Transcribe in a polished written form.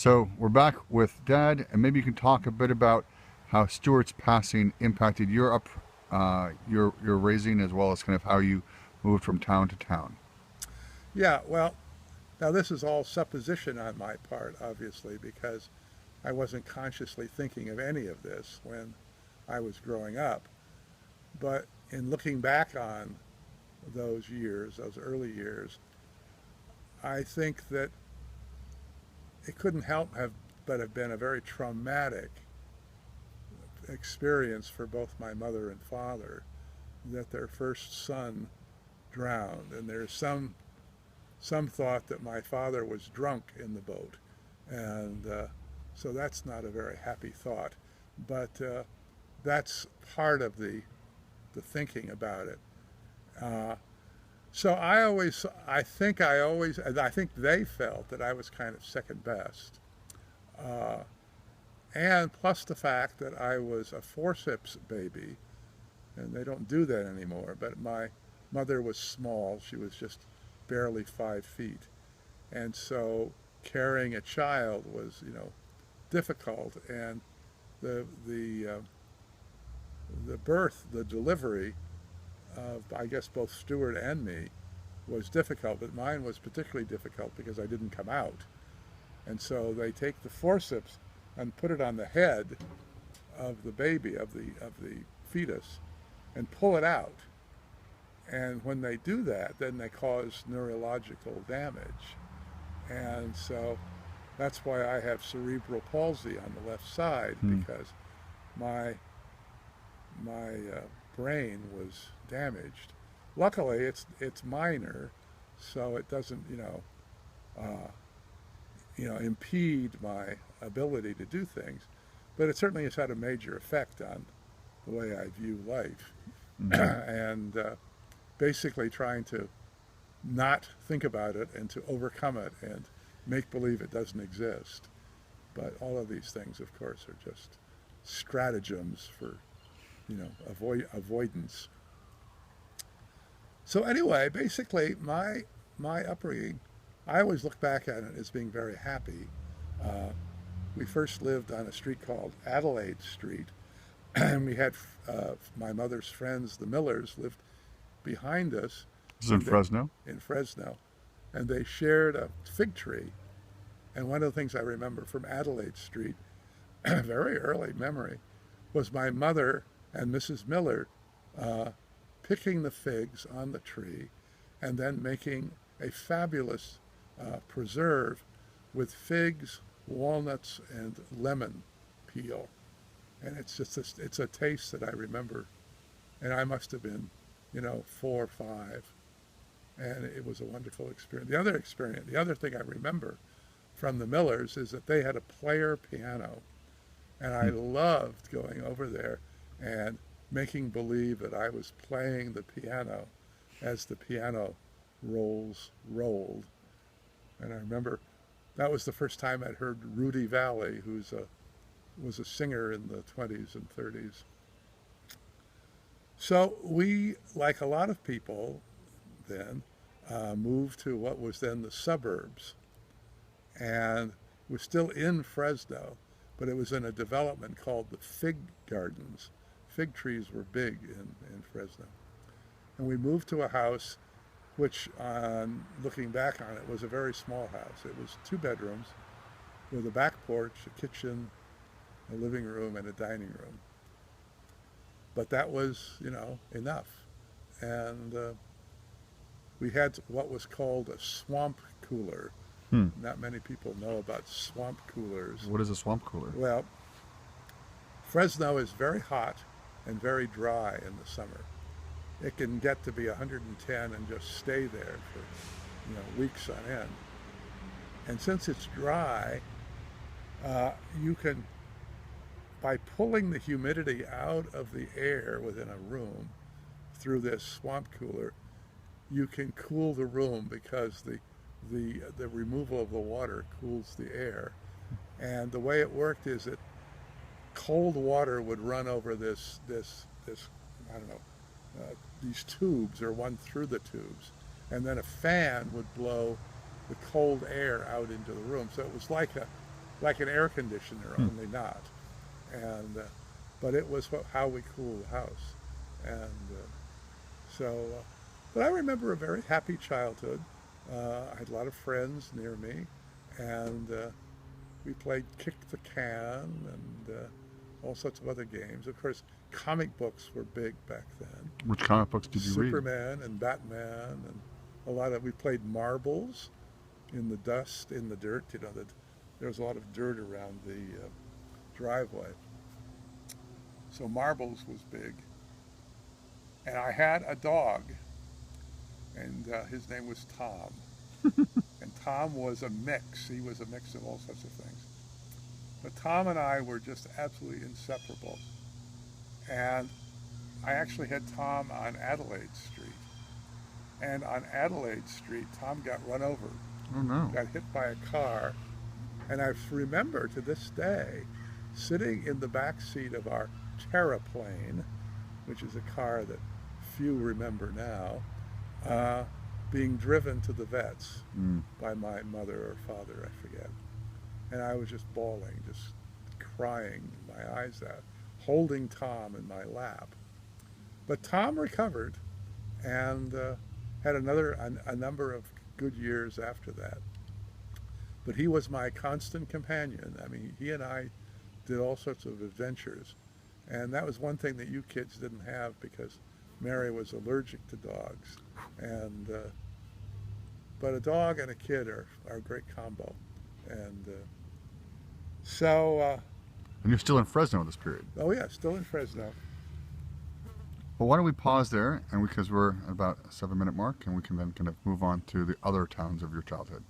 So we're back with Dad, and maybe you can talk a bit about how Stuart's passing impacted your raising, as well as kind of how you moved from town to town. Yeah, well, now this is all supposition on my part, obviously, because I wasn't consciously thinking of any of this when I was growing up. But in looking back on those years, those early years, I think that it couldn't help have but have been a very traumatic experience for both my mother and father that their first son drowned. And there's some thought that my father was drunk in the boat, and so that's not a very happy thought. But that's part of the thinking about it. Uh, so I think they felt that I was kind of second best, uh, and plus the fact that I was a forceps baby, and they don't do that anymore. But my mother was small; she was just barely 5 feet, and so carrying a child was, difficult. And the birth, the delivery of, I guess, both Stuart and me was difficult, but mine was particularly difficult because I didn't come out. And so they take the forceps and put it on the head of the baby, of the fetus, and pull it out. And when they do that, then they cause neurological damage. And so that's why I have cerebral palsy on the left side, Hmm. because my my brain was damaged. Luckily, it's minor, so it doesn't uh, impede my ability to do things. But it certainly has had a major effect on the way I view life, Hmm. and basically trying to not think about it and to overcome it and make believe it doesn't exist. But all of these things, of course, are just stratagems for avoidance. So anyway, basically, my upbringing, I always look back at it as being very happy. Uh, we first lived on a street called Adelaide Street, and we had my mother's friends, the Millers, lived behind us, This is in and they, Fresno. in Fresno, and they shared a fig tree. And one of the things I remember from Adelaide Street, a very early memory, was my mother and Mrs. Miller uh, picking the figs on the tree and then making a fabulous preserve with figs, walnuts, and lemon peel. And it's a taste that I remember. And I must have been, 4 or 5. And it was a wonderful experience. The other thing I remember from the Millers is that they had a player piano. And I Hmm. loved going over there and making believe that I was playing the piano as the piano rolls rolled. And I remember that was the first time I'd heard Rudy Valley, was a singer in the 20s and 30s. So we, like a lot of people then, moved to what was then the suburbs, and we're still in Fresno, but it was in a development called the Fig Gardens. Fig trees were big in Fresno. And we moved to a house which, on looking back on it, was a very small house. It was 2 bedrooms with a back porch, a kitchen, a living room, and a dining room. But that was, enough. And we had what was called a swamp cooler. Hmm. Not many people know about swamp coolers. What is a swamp cooler? Well, Fresno is very hot and very dry in the summer. It can get to be 110 and just stay there for, weeks on end. And since it's dry, you can, by pulling the humidity out of the air within a room through this swamp cooler, you can cool the room because the removal of the water cools the air. And the way it worked is that cold water would run over this I don't know, these tubes, or one through the tubes, and then a fan would blow the cold air out into the room. So it was like like an air conditioner, only not. And but it was how we cooled the house. And but I remember a very happy childhood. I had a lot of friends near me, and we played kick the can and all sorts of other games. Of course, comic books were big back then. Which comic books did you read? Superman and Batman, and we played marbles in the dust, in the dirt. There was a lot of dirt around the driveway. So marbles was big. And I had a dog, and his name was Tom. And Tom was a mix. He was a mix of all sorts of things. But Tom and I were just absolutely inseparable. And I actually had Tom on Adelaide Street. And on Adelaide Street, Tom got run over. Oh no. Got hit by a car. And I remember to this day sitting in the back seat of our Terraplane, which is a car that few remember now, being driven to the vets by my mother or father, I forget. And I was just bawling, just crying my eyes out, holding Tom in my lap. But Tom recovered and had a number of good years after that. But he was my constant companion. I mean, he and I did all sorts of adventures. And that was one thing that you kids didn't have, because Mary was allergic to dogs. And but a dog and a kid are a great combo. And And you're still in Fresno this period. oh yeah, still in Fresno. Well, why don't we pause there, and because we're about a 7-minute mark, and we can then kind of move on to the other towns of your childhood.